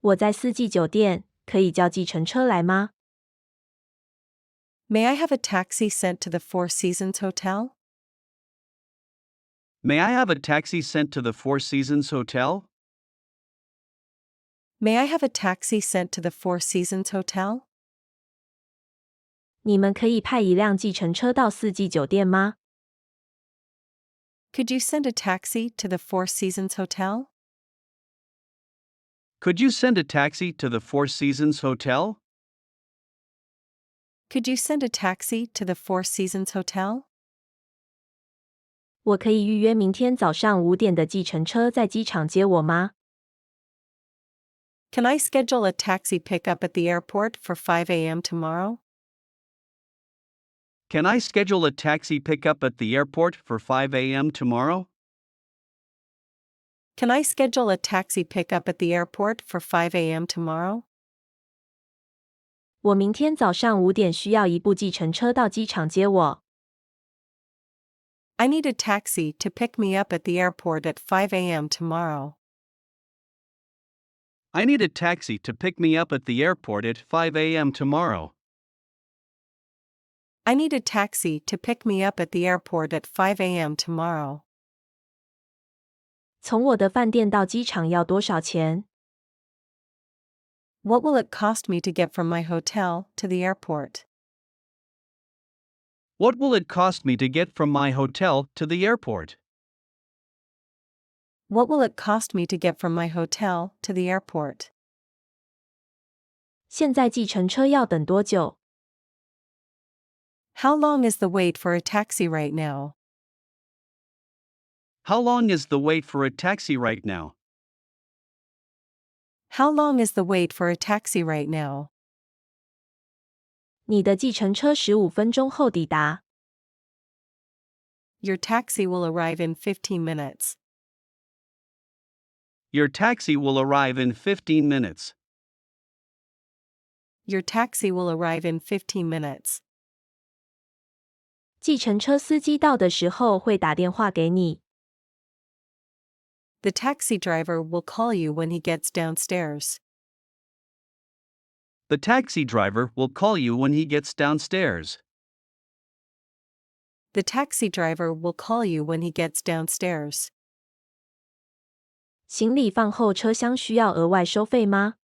我在四季酒店，可以叫计程车来吗？ May I have a taxi sent to the Four Seasons Hotel? May I have a taxi sent to the Four Seasons Hotel? May I have a taxi sent to the Four Seasons Hotel? 你们可以派一辆计程车到四季酒店吗？ Could you send a taxi to the Four Seasons Hotel? Could you send a taxi to the Four Seasons Hotel? Could you send a taxi to the Four Seasons Hotel? 我可以预约明天早上5点的计程车在机场接我吗？ Can I schedule a taxi pickup at the airport for 5 a.m. tomorrow? Can I schedule a taxi pickup at the airport for 5 a.m. tomorrow? Can I schedule a taxi pickup at the airport for 5 a.m. tomorrow? 我明天早上5点需要一部计程车到机场接我。I need a taxi to pick me up at the airport at 5 a.m. tomorrow. I need a taxi to pick me up at the airport at 5 a.m. tomorrow. I need a taxi to pick me up at the airport at 5 a.m. tomorrow. 从我的饭店到机场要多少钱？ What will it cost me to get from my hotel to the airport? What will it cost me to get from my hotel to the airport? What will it cost me to get from my hotel to the airport? 现在计程车要等多久？ How long is the wait for a taxi right now? How long is the wait for a taxi right now? How long is the wait for a taxi right now? 你的计程车15分钟后抵达。 Your taxi will arrive in 15 minutes. Your taxi will arrive in 15 minutes. Your taxi will arrive in 15 minutes. 计程车司机到的时候会打电话给你。 The taxi driver will call you when he gets downstairs. The taxi driver will call you when he gets downstairs. The taxi driver will call you when he gets downstairs. 行李放后车厢需要额外收费吗？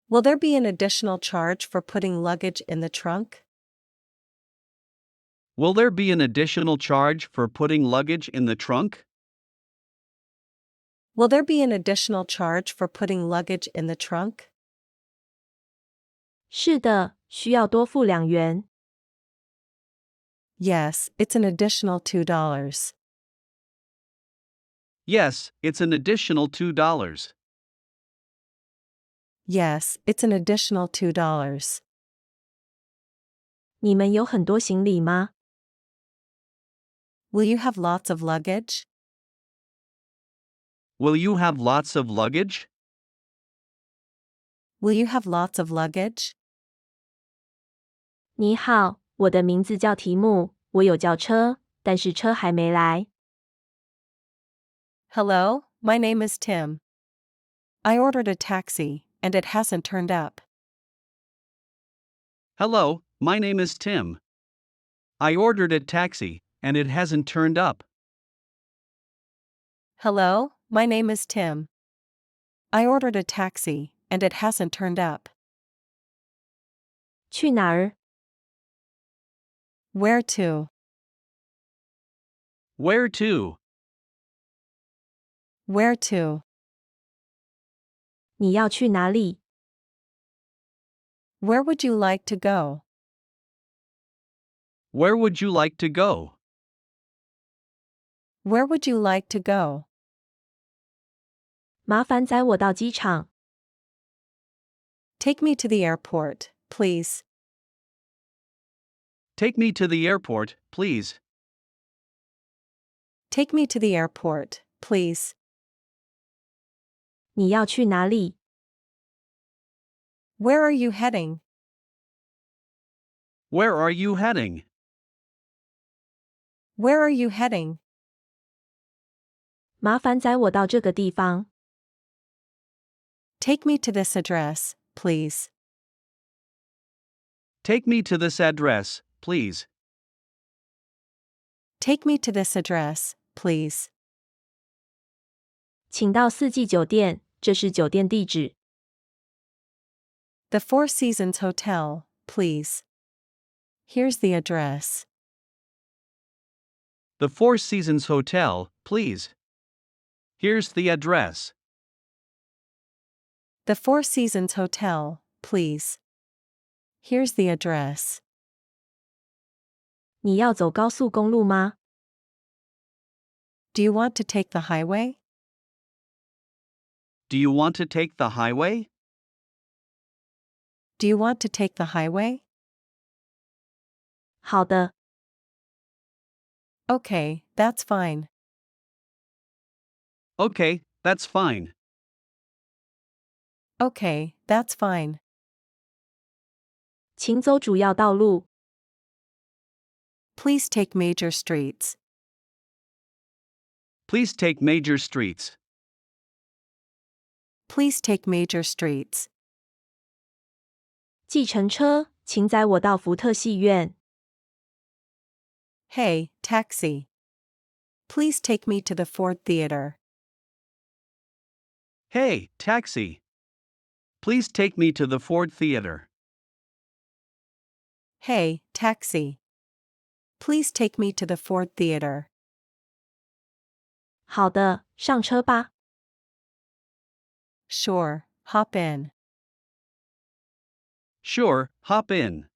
Will there be an additional charge for putting luggage in the trunk? Will there be an additional charge for putting luggage in the trunk? Will there be an additional charge for putting luggage in the trunk? 是的，需要多付2元。 Yes, it's an additional $2. Yes, it's an additional $2. Yes, it's an additional $2. 你们有很多行李吗？ Will you have lots of luggage? Will you have lots of luggage? Will you have lots of luggage? 你好，我的名字叫提姆，我有叫车，但是车还没来。 Hello, my name is Tim. I ordered a taxi, and it hasn't turned up. Hello, my name is Tim. I ordered a taxi, and it hasn't turned up. Hello, my name is Tim. I ordered a taxi, and it hasn't turned up. 去哪儿？ Where to? Where to? Where to? 你要去哪里？ Where would you like to go? Where would you like to go? Where would you like to go? 麻烦载我到机场。 Take me to the airport, please. Take me to the airport, please. Take me to the airport, please. 你要去哪里？ Where are you heading? Where are you heading? Where are you heading? 麻烦载我到这个地方。Take me to this address, please. Take me to this address, please. Take me to this address, please. 请到四季酒店，这是酒店地址。The Four Seasons Hotel, please. Here's the address. The Four Seasons Hotel, please. Here's the address. The Four Seasons Hotel, please. Here's the address. 你要走高速公路吗？ Do you want to take the highway? Do you want to take the highway? Do you want to take the highway? 好的， Okay, that's fine. Okay, that's fine. Okay, that's fine. 请走主要道路。 Please take major streets. Please take major streets. Please take major streets. 计程车，请载我到福特戏院。 Hey, taxi. Please take me to the Ford Theater. Hey, taxi. Please take me to the Ford Theater. Hey, taxi. Please take me to the Ford Theater. 好的，上车吧。 Sure, hop in. Sure, hop in.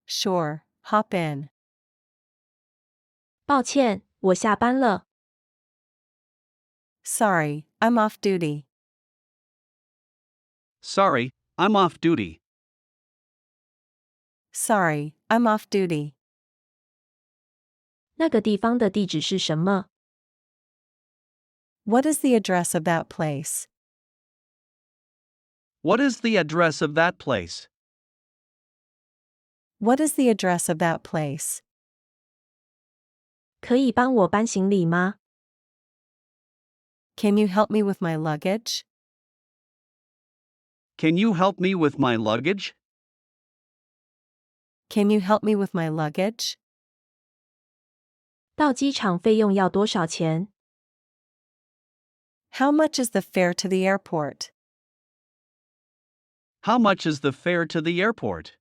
Sure, hop in. 抱歉，我下班了。 Sorry, I'm off duty. Sorry, I'm off duty. Sorry, I'm off duty. 那个地方的地址是什么？ What is the address of that place? What is the address of that place? What is the address of that place? 可以帮我搬行李吗？ Can you help me with my luggage? Can you help me with my luggage? Can you help me with my luggage? 到机场费用要多少钱？ How much is the fare to the airport? How much is the fare to the airport?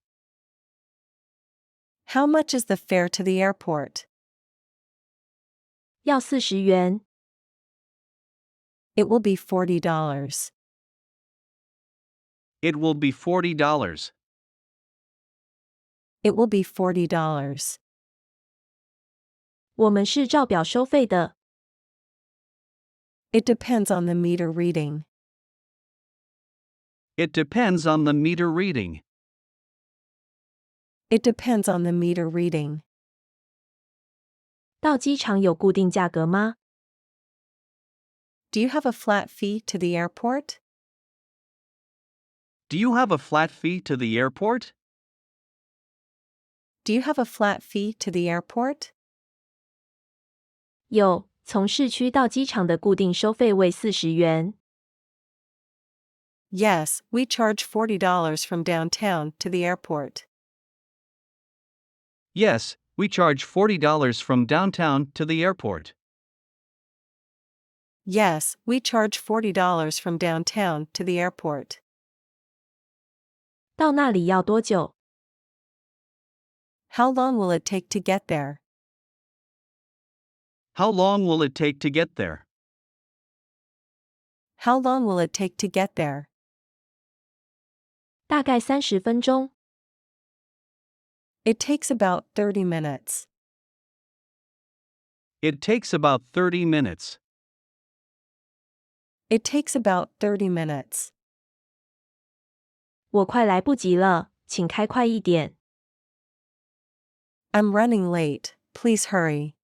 How much is the fare to the airport? 要40元。 It will be $40. It will be $40. It will be $40. 我们是照表收费的。 It depends on the meter reading. It depends on the meter reading. It depends on the meter reading. 到机场有固定价格吗？ Do you have a flat fee to the airport? Do you have a flat fee to the airport? Do you have a flat fee to the airport? 有，从市区到机场的固定收费为40元。 Yes, we charge $40 from downtown to the airport. Yes, we charge $40 from downtown to the airport. Yes, we charge $40 from downtown to the airport. 到那里要多久？ How long will it take to get there? How long will it take to get there? How long will it take to get there? 大概30分钟。 It takes about 30 minutes. It takes about 30 minutes. It takes about 30 minutes. 我快来不及了，请开快一点。 I'm running late, please hurry.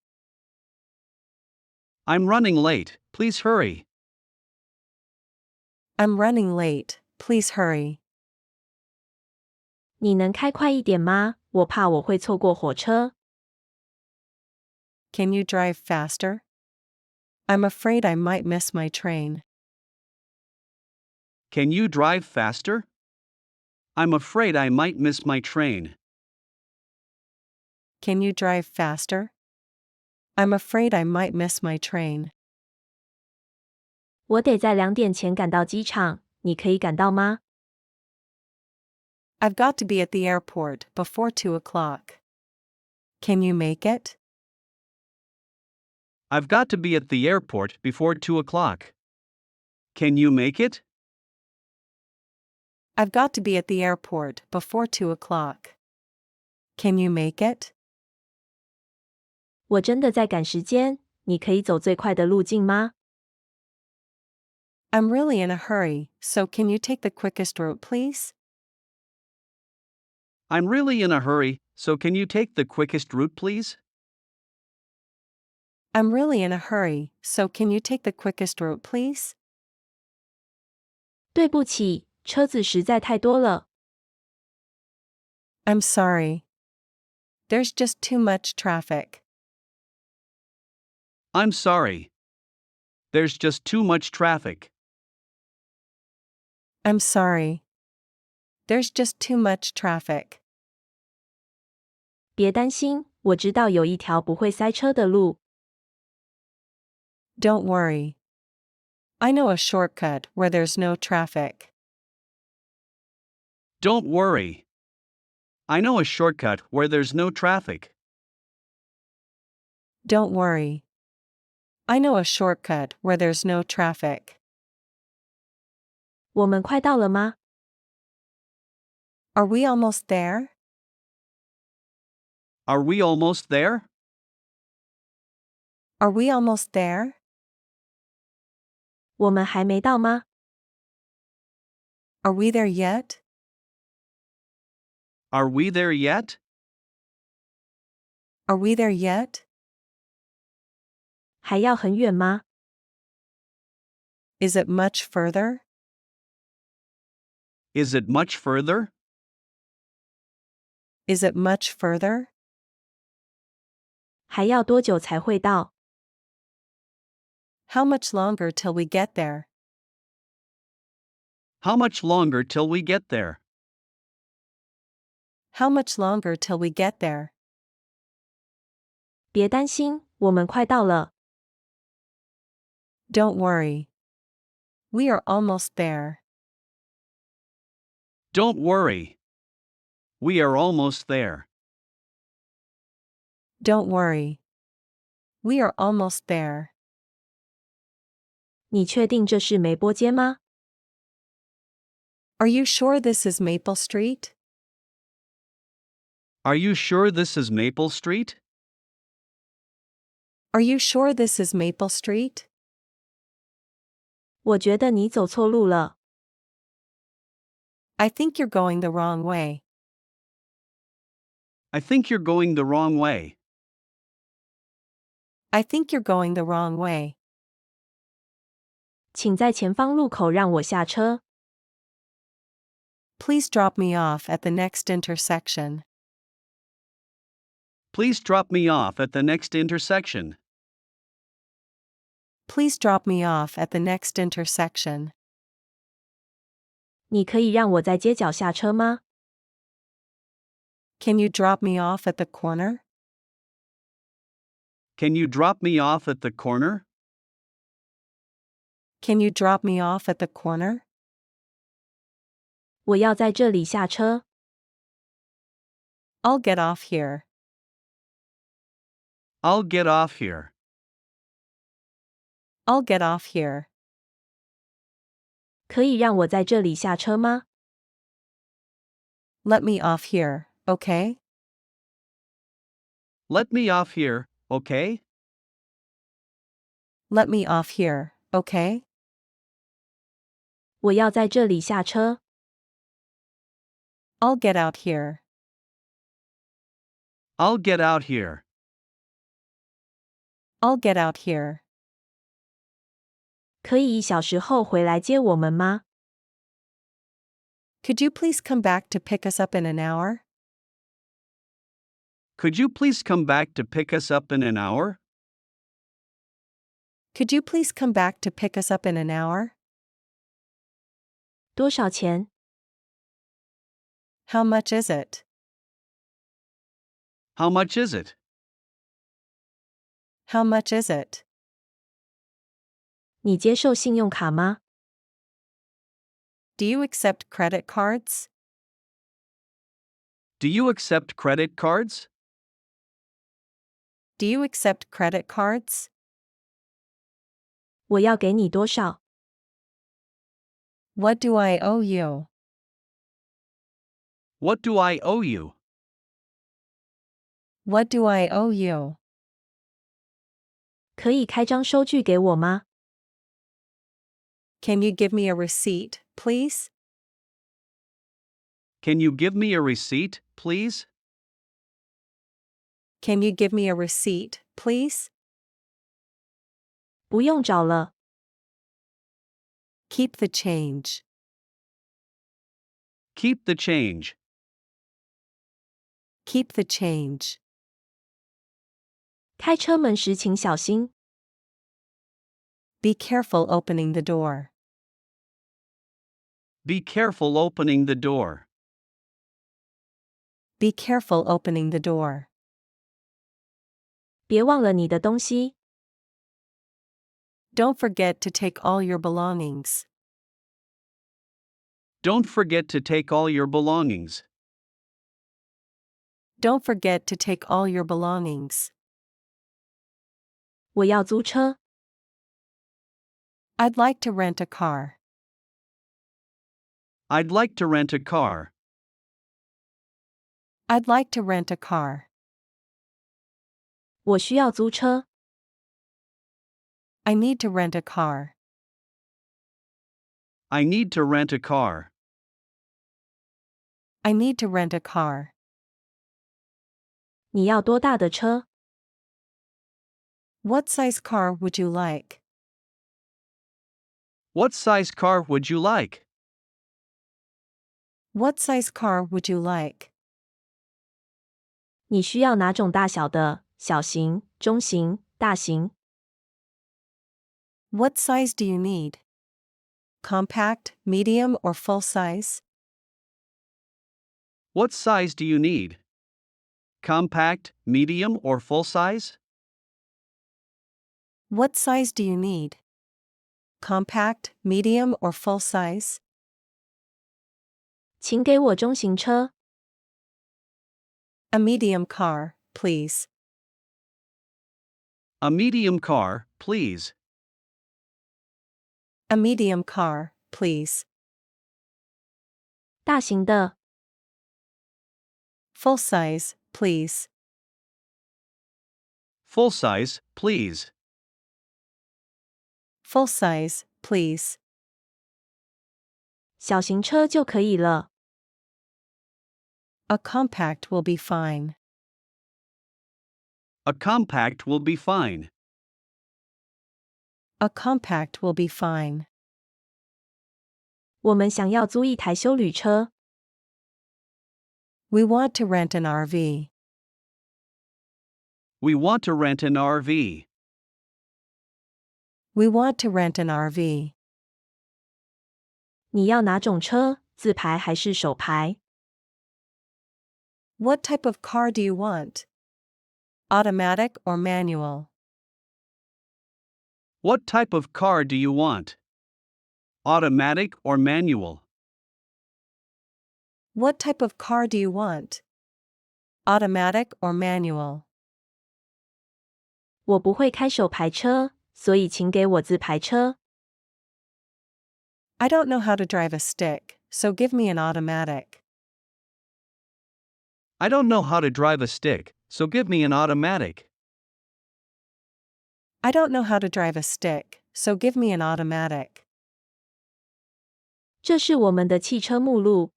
I'm running late, please hurry. I'm running late, please hurry. 你能开快一点吗？我怕我会错过火车。 Can you drive faster? I'm afraid I might miss my train. Can you drive faster? I'm afraid I might miss my train. Can you drive faster? I'm afraid I might miss my train. 我得在2点前赶到机场，你可以赶到吗？ I've got to be at the airport before 2 o'clock. Can you make it? I've got to be at the airport before 2 o'clock. Can you make it? I've got to be at the airport before 2 o'clock. Can you make it? 我真的在赶时间，你可以走最快的路径吗？ I'm really in a hurry, so can you take the quickest route, please? I'm really in a hurry, so can you take the quickest route, please? I'm really in a hurry, so can you take the quickest route, please? 对不起，车子实在太多了。 I'm sorry. There's just too much traffic. I'm sorry. There's just too much traffic. I'm sorry. There's just too much traffic. 别担心，我知道有一条不会塞车的路。 Don't worry. I know a shortcut where there's no traffic. Don't worry. I know a shortcut where there's no traffic. Don't worry. I know a shortcut where there's no traffic. 我们快到了吗？ Are we almost there? Are we almost there? Are we almost there? 我们还没到吗？ Are we there yet? Are we there yet? Are we there yet? 还要很远吗？ Is it much further? Is it much further? Is it much further? 还要多久才会到？ How much longer till we get there? How much longer till we get there? How much longer till we get there? 别担心，我们快到了。 Don't worry. We are almost there. Don't worry. We are almost there. Don't worry. We are almost there. 你确定这是梅波街吗？ Are you sure this is Maple Street? Are you sure this is Maple Street? Are you sure this is Maple Street? 我觉得你走错路了。 I think you're going the wrong way. I think you're going the wrong way. I think you're going the wrong way. 请在前方路口让我下车。 Please drop me off at the next intersection. Please drop me off at the next intersection. Please drop me off at the next intersection. 你可以让我在街角下车吗？ Can you drop me off at the corner? Can you drop me off at the corner? Can you drop me off at the corner? 我要在这里下车。 I'll get off here. I'll get off here. I'll get off here. 可以让我在这里下车吗？ Let me off here, okay? Let me off here, okay? Let me off here, okay? 我要在这里下车。 I'll get out here. I'll get out here. I'll get out here. 可以1小时后回来接我们吗？ Could you please come back to pick us up in an hour? Could you please come back to pick us up in an hour? Could you please come back to pick us up in an hour? 多少钱？ How much is it? How much is it? How much is it? 你接受信用卡吗？ Do you accept credit cards? Do you accept credit cards? Do you accept credit cards? 我要给你多少？ What do I owe you? What do I owe you? What do I owe you? 可以开张收据给我吗？ Can you give me a receipt, please? Can you give me a receipt, please? Can you give me a receipt, please? 不用找了。 Keep the change. Keep the change. Keep the change. 开车门时请小心。 Be careful opening the door. Be careful opening the door. Be careful opening the door. 别忘了你的东西。 Don't forget to take all your belongings. Don't forget to take all your belongings. Don't forget to take all your belongings. 我要租车。 I'd like to rent a car. I'd like to rent a car. I'd like to rent a car. 我需要租车。 I need to rent a car. I need to rent a car. I need to rent a car. 你要多大的车？ What size car would you like? What size car would you like? What size car would you like? 你需要哪种大小的？小型、中型、大型？ What size do you need? Compact, medium, or full size? What size do you need? Compact, medium, or full size? What size do you need? Compact, medium, or full size? 请给我中型车。 A medium car, please. A medium car, please. A medium car, please. 大型的。 Full size, please. Full size, please. Full size, please. 小型车就可以了。 A compact will be fine. A compact will be fine. A compact will be fine. 我们想要租一台休旅车。 We want to rent an RV. We want to rent an RV. We want to rent an RV. 你要哪种车？自排还是手排？ What type of car do you want? Automatic or manual? What type of car do you want? Automatic or manual? What type of car do you want? Automatic or manual? 我不会开手排车，所以请给我自排车。 I don't know how to drive a stick, so give me an automatic. I don't know how to drive a stick, so give me an automatic. I don't know how to drive a stick, so give me an automatic. 这是我们的汽车目录。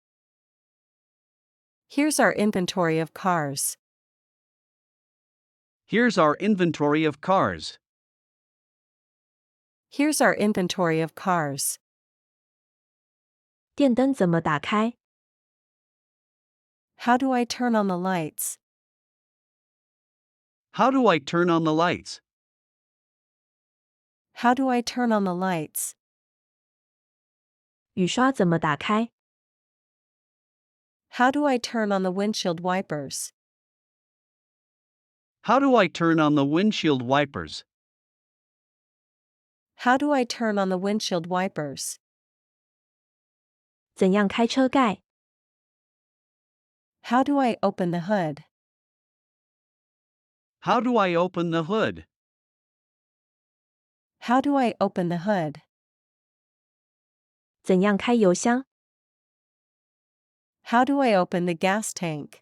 Here's our inventory of cars. Here's our inventory of cars. Here's our inventory of cars. 电灯怎么打开？ How do I turn on the lights? How do I turn on the lights? How do I turn on the lights? 雨刷怎么打开？ How do I turn on the windshield wipers? How do I turn on the windshield wipers? How do I turn on the windshield wipers? 怎样开车盖？ How do I open the hood? How do I open the hood? How do I open the hood? 怎样开油箱？ How do I open the gas tank?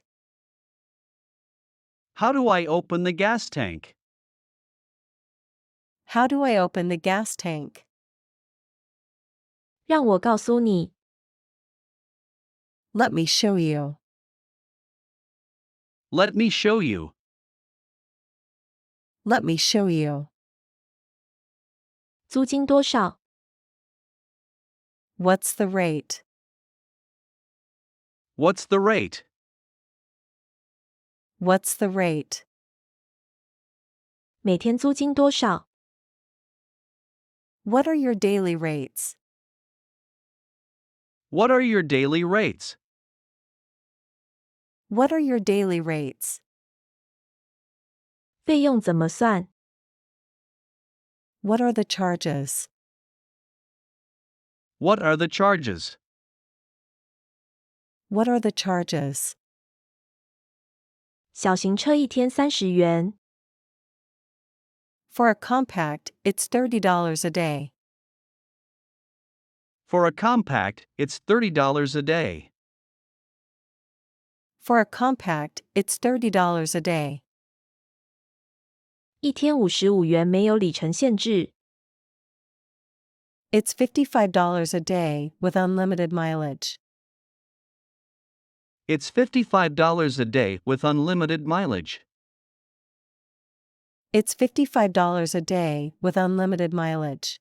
How do I open the gas tank? How do I open the gas tank? 让我告诉你。 Let me show you. Let me show you. Let me show you. 租金多少？ What's the rate? What's the rate? What's the rate? 每天租金多少？ What are your daily rates? What are your daily rates? What are your daily rates? 费用怎么算？ What are the charges? What are the charges? What are the charges? 小型车一天30元， For a compact, it's $30 a day. For a compact, it's $30 a day. For a compact, it's $30 a day. 一天55元没有里程限制， It's $55 a day with unlimited mileage. It's $55 a day with unlimited mileage. It's $55 a day with unlimited mileage.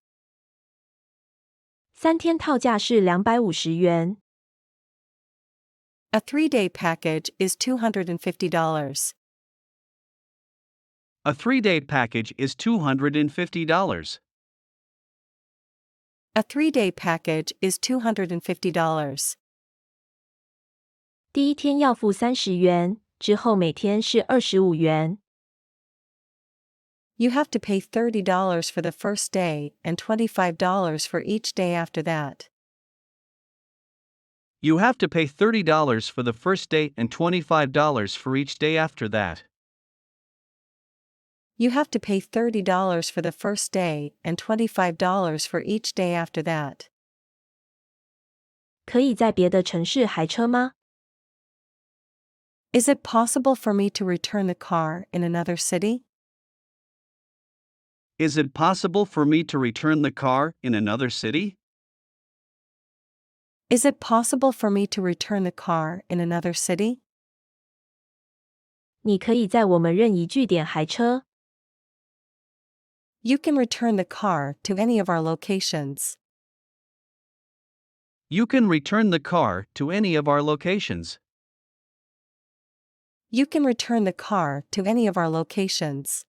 3天套价是250元， A 3-day package is $250. A 3-day package is $250. A 3-day package is $250. 第一天要付30元，之后每天是25元。 You have to pay $30 for the first day and $25 for each day after that. You have to pay $30 for the first day and $25 for each day after that. You have to pay $30 for the first day and $25 for each day after that. 可以在别的城市还车吗？ Is it possible for me to return the car in another city? Is it possible for me to return the car in another city? Is it possible for me to return the car in another city? 你可以在我们任意据点还车。 You can return the car to any of our locations. You can return the car to any of our locations. You can return the car to any of our locations.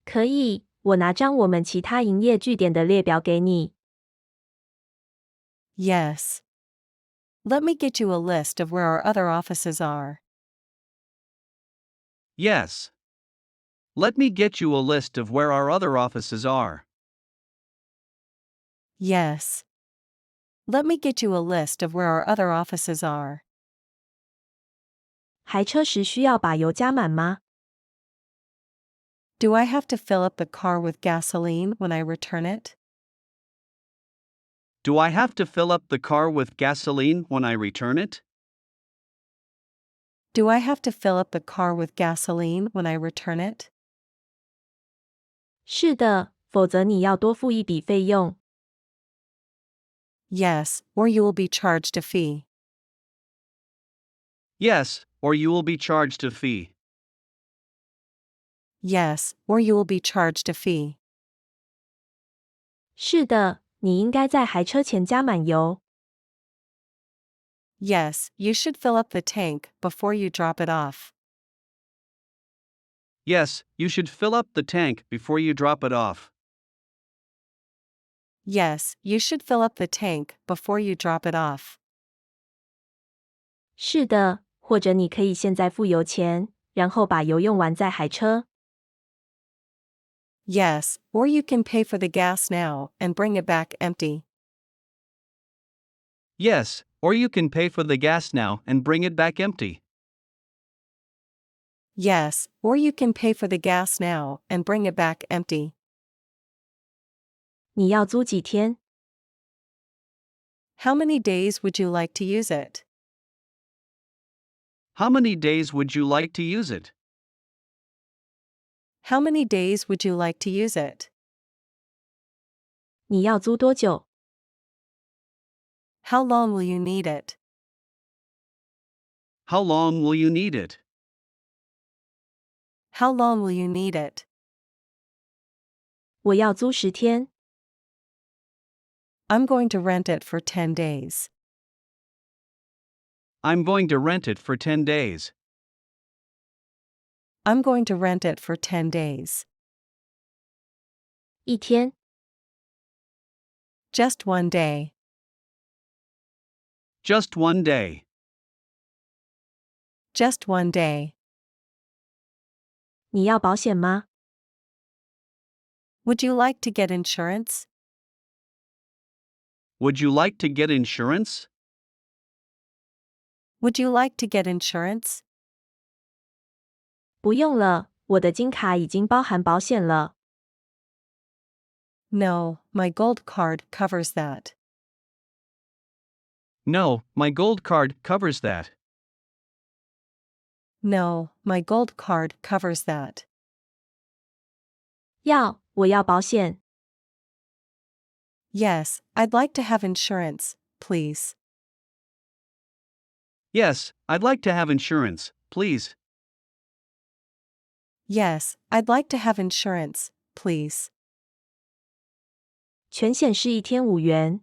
可以，我拿张我们其他营业据点的列表给你。 Yes. Let me get you a list of where our other offices are. Yes. Let me get you a list of where our other offices are. Yes. Let me get you a list of where our other offices are. 还车时需要把油加满吗？ Do I have to fill up the car with gasoline when I return it? Do I have to fill up the car with gasoline when I return it? Do I have to fill up the car with gasoline when I return it? 是的，否则你要多付一笔费用。 Yes, or you will be charged a fee. Yes, or you will be charged a fee. Yes, or you will be charged a fee. 是的，你应该在还车前加满油。 Yes, you should fill up the tank before you drop it off. Yes, you should fill up the tank before you drop it off. Yes, you should fill up the tank before you drop it off. 是的，或者你可以现在付油钱，然后把油用完再海车。Yes, or you can pay for the gas now and bring it back empty. Yes, or you can pay for the gas now and bring it back empty. Yes, or you can pay for the gas now and bring it back empty. 你要租几天？ How many days would you like to use it? How many days would you like to use it? How many days would you like to use it? 你要租多久？ How long will you need it? How long will you need it? How long will you need it? 我要租10天。I'm going to rent it for 10 days. I'm going to rent it for 10 days. I'm going to rent it for 10 days. 一天。 Just one day. Just one day. Just one day. 你要保险吗？ Would you like to get insurance? Would you like to get insurance? Would you like to get insurance? 不用了，我的金卡已经包含保险了。No, my gold card covers that. No, my gold card covers that. No, my gold card covers that. 我要保险。 Yes, I'd like to have insurance, please. Yes, I'd like to have insurance, please. Yes, I'd like to have insurance, please. 全险是1天5元。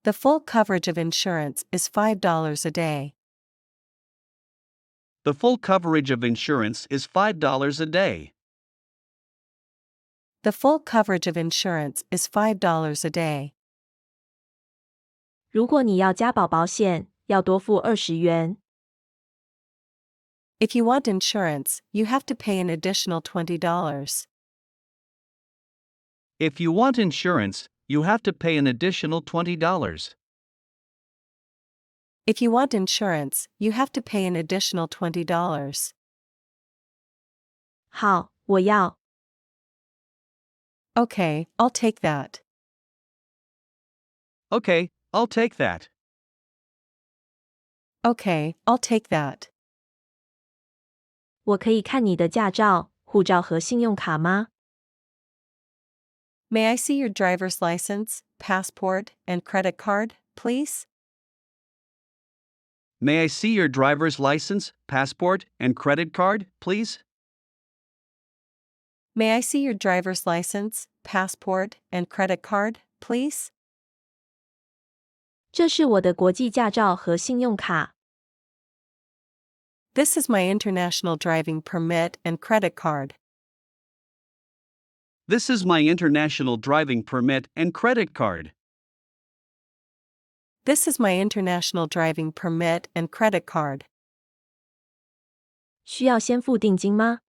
The full coverage of insurance is $5 a day. The full coverage of insurance is $5 a day. The full coverage of insurance is $5 a day. 如果你要加保保险，要多付20元。 If you want insurance, you have to pay an additional $20. If you want insurance, you have to pay an additional $20. If you want insurance, you have to pay an additional $20. 好，我要。 Okay, I'll take that. Okay, I'll take that. Okay, I'll take that. 我可以看你的驾照、护照和信用卡吗？ May I see your driver's license, passport, and credit card, please? May I see your driver's license, passport, and credit card, please? May I see your driver's license, passport, and credit card, please? 这是我的国际驾照和信用卡。 This is my international driving permit and credit card. This is my international driving permit and credit card. This is my international driving permit and credit card. 需要先付定金吗？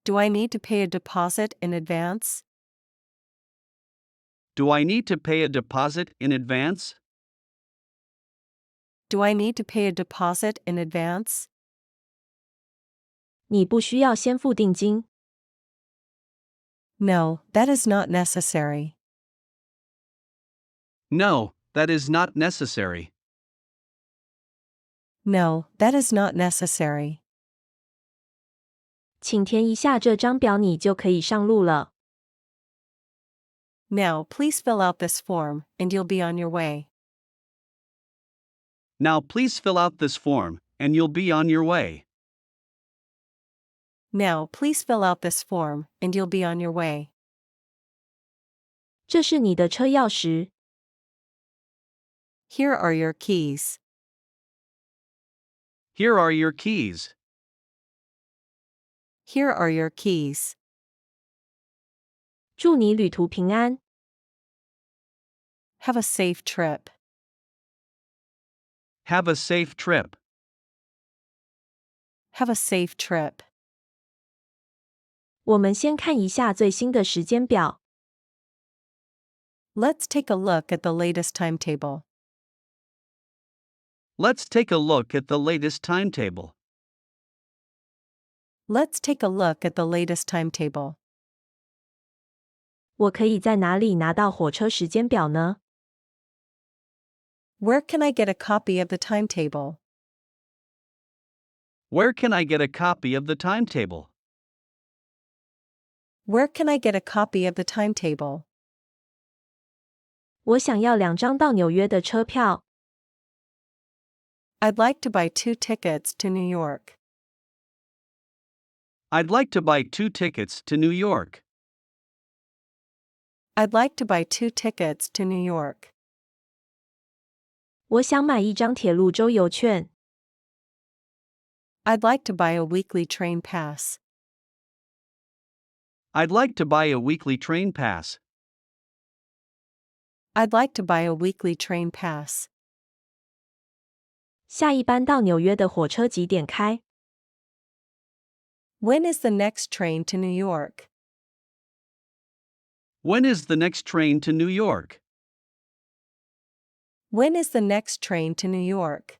Do I need to pay a deposit in advance? Do I need to pay a deposit in advance? Do I need to pay a deposit in advance? 你不需要先付定金。 No, that is not necessary. No, that is not necessary. No, that is not necessary. 请填一下这张表，你就可以上路了。 Now, please fill out this form, and you'll be on your way. Now please fill out this form, and you'll be on your way. Now, please fill out this form, and you'll be on your way. 这是你的车钥匙。 Here are your keys. Here are your keys. Here are your keys. 祝你旅途平安。 Have a safe trip. Have a safe trip. Have a safe trip. 我们先看一下最新的时间表。 Let's take a look at the latest timetable. Let's take a look at the latest timetable. Let's take a look at the latest timetable. 我可以在哪里拿到火车时间表呢？ Where can I get a copy of the timetable? Where can I get a copy of the timetable? Where can I get a copy of the timetable? 我想要2张到纽约的车票。 I'd like to buy 2 tickets to New York. I'd like to buy 2 tickets to New York. I'd like to buy 2 tickets to New York. 我想买1张铁路周游券。 I'd like to buy a weekly train pass. I'd like to buy a weekly train pass. I'd like to buy a weekly train pass. 下一班到纽约的火车几点开？ When is the next train to New York? When is the next train to New York? When is the next train to New York?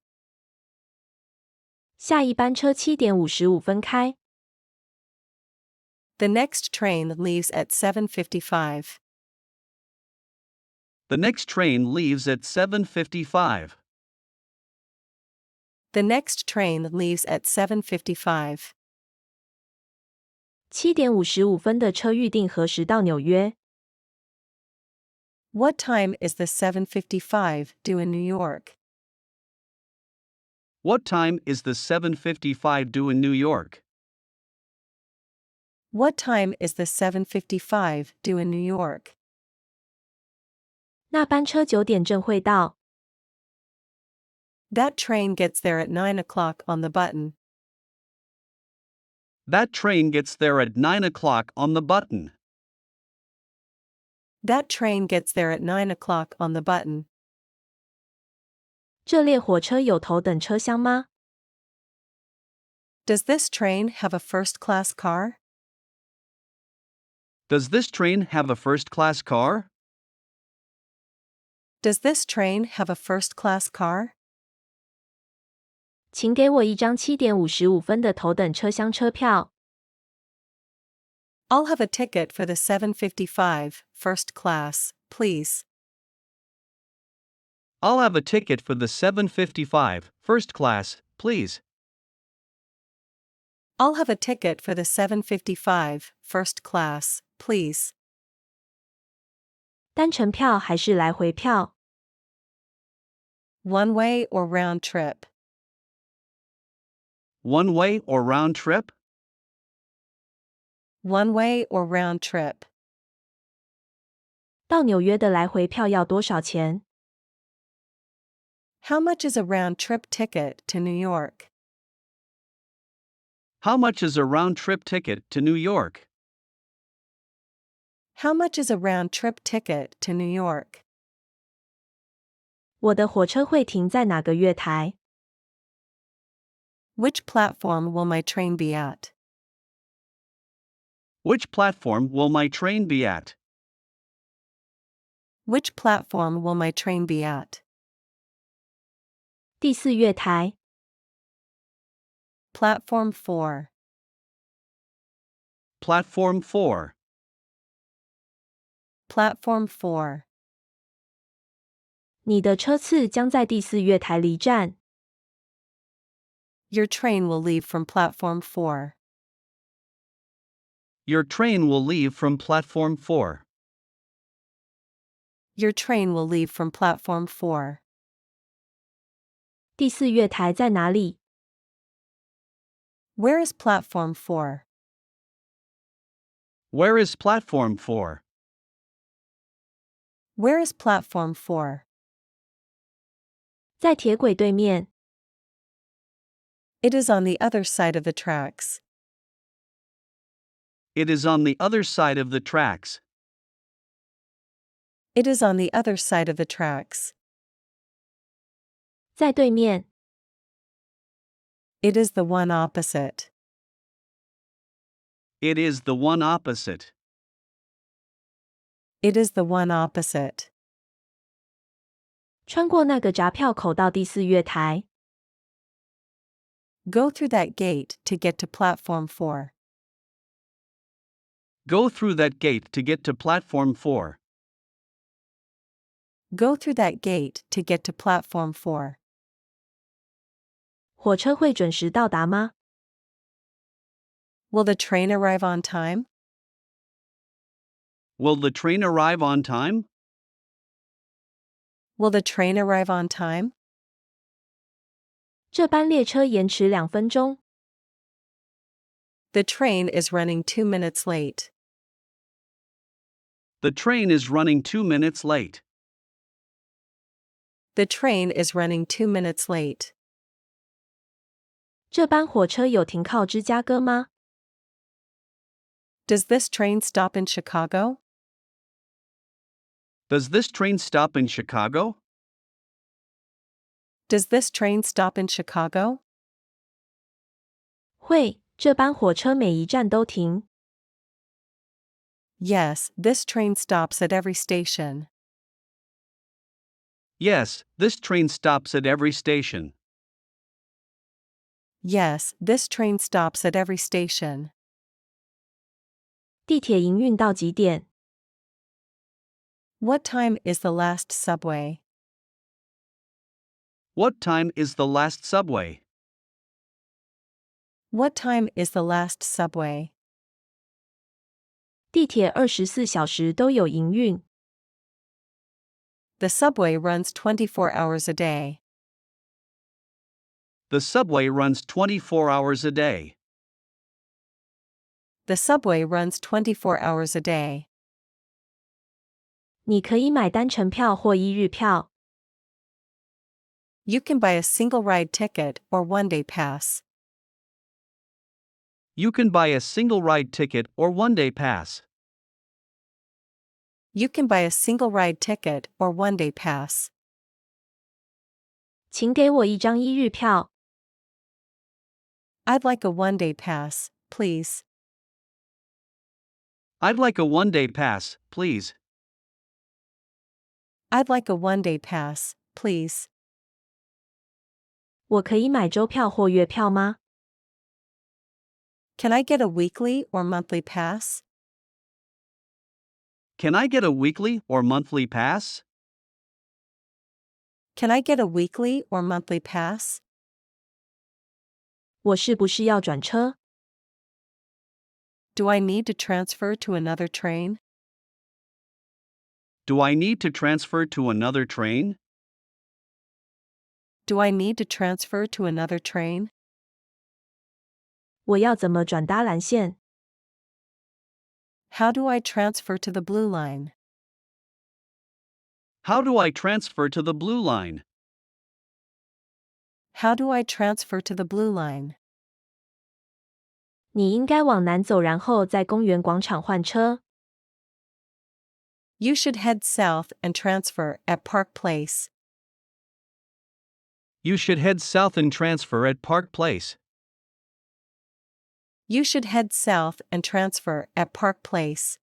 下一班车7点55分开。 The next train leaves at 7:55. The next train leaves at 7:55. The next train leaves at 7:55. 7点55分的车预定何时到纽约？ What time is the 7:55 due in New York? What time is the 7:55 due in New York? What time is the 7:55 due in New York? 那班车9点正会到。 That train gets there at 9 o'clock on the button. That train gets there at 9 o'clock on the button. That train gets there at 9 o'clock on the button. 这列火车有头等车厢吗？ Does this train have a first-class car? Does this train have a first-class car? Does this train have a first-class car? 请给我1张7点55分的头等车厢车票。 I'll have a ticket for the 7:55 first class, please. I'll have a ticket for the 7:55 first class, please. I'll have a ticket for the 7:55 first class, please. 单程票还是来回票？ One way or round trip? One way or round trip? One way or round trip? 到纽约的来回票要多少钱？ How much is a round trip ticket to New York? How much is a round trip ticket to New York? How much is a round trip ticket to New York? 我的火车会停在哪个月台？ Which platform will my train be at? Which platform will my train be at? Which platform will my train be at? 第4月台。 Platform 4. Platform 4. Platform 4. 你的车次将在第4月台离站。 Your train will leave from platform 4. Your train will leave from platform 4. Your train will leave from platform 4. 第4月台在哪里？ Where is platform 4? Where is platform 4? Where is platform 4? 在铁轨对面。 It is on the other side of the tracks. It is on the other side of the tracks. It is on the other side of the tracks. 在对面。It is the one opposite. It is the one opposite. It is the one opposite. 穿过那个闸票口到第4月台。Go through that gate to get to platform 4. Go through that gate to get to platform 4. Go through that gate to get to platform 4. 火车会准时到达吗？ Will the train arrive on time? Will the train arrive on time? Will the train arrive on time? 这班列车延迟2分钟。The train is running 2 minutes late. The train is running 2 minutes late. The train is running 2 minutes late. 这班火车有停靠芝加哥吗？ Does this train stop in Chicago? Does this train stop in Chicago? Does this train stop in Chicago? 会，这班火车每一站都停。Yes, this train stops at every station. Yes, this train stops at every station. Yes, this train stops at every station. 地铁营运到几点？ What time is the last subway? What time is the last subway? What time is the last subway? 地铁24小时都有营运。The subway runs 24 hours a day. The subway runs 24 hours a day. The subway runs 24 hours a day. 你可以买单程票或1日票。You can buy a single ride ticket or one-day pass. You can buy a single ride ticket or one-day pass. You can buy a single ride ticket or one-day pass. 请给我一张1日票。I'd like a one-day pass, please. I'd like a one-day pass, please. I'd like a one-day pass, please. 我可以买周票或月票吗？ Can I get a weekly or monthly pass? Can I get a weekly or monthly pass? Can I get a weekly or monthly pass? 我是不是要转车？ Do I need to transfer to another train? Do I need to transfer to another train? Do I need to transfer to another train? 我要怎么转搭蓝线？ How do I transfer to the blue line? How do I transfer to the blue line? How do I transfer to the blue line? 你应该往南走，然后在公园广场换车。You should head south and transfer at Park Place. You should head south and transfer at Park Place. You should head south and transfer at Park Place.